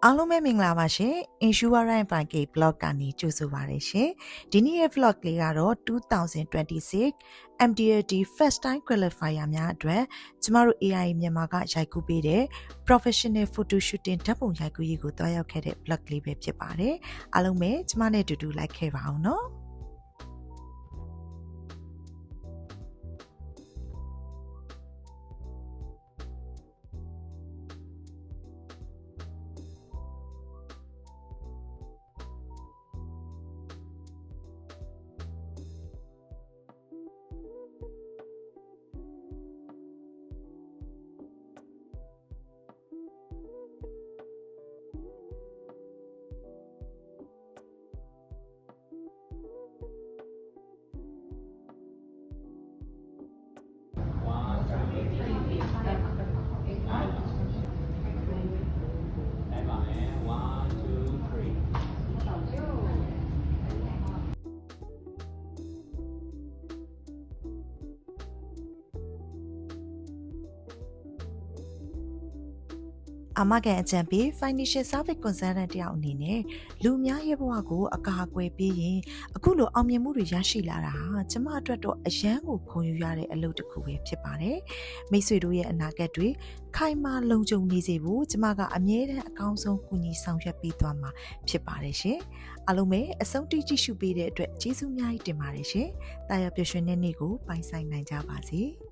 အားလုံးပဲမင်္ဂလာပါရှင် Insurance Bank Blog ကနေကြိုဆိုပါရရှင်ဒီနေ့ရဲ့ vlog လေးကတော့2026 MDRT First Time Qualifier များအတွက်ကျမတို့ AI မြန်မာကရိုက်ကူးပေးတဲ့ Professional Photo Shooting ဓာတ်ပုံရိုက်ကူးရေးကိုတွားရောက်ခဲ့တဲ့ vlog လေးပဲဖြစ်ပါတယ်အားလုံးပဲကျမနဲ့အတူတူလိုက်ခဲ့ပါအောင်နော်အမကန်အကြံပေး Financial Service Consultant တယောက်အနေနဲ့လူအများရဲ့ဘဝကိုအကာအကွယ်ပေးရင်အခုလိုအောင်မြင်မှုတွေရရှိလာတာဟာကျမအတွက်တော့အရန်ကိုဂုဏ်ယူရတဲ့အလုပ်တစ်ခုပဲဖြစ်ပါတယ်။မိတ်ဆွေတို့ရဲ့အနာဂတ်တွေခိုင်မာလုံခြုံနေစေဖို့ကျမကအမြဲတမ်းအကောင်းဆုံးကူညီဆောင်ရွက်ပေးသွားမှာဖြစ်ပါတယ်ရှင်။အားလုံးပဲအဆုံးထိကြည့်ရှုပေးတဲ့အတွက်ကျေးဇူးအများကြီးတင်ပါတယ်ရှင်။တာယာပျော်ရွှင်တဲ့နေ့ကိုပိုင်ဆိုင်နိုင်ကြပါစေ။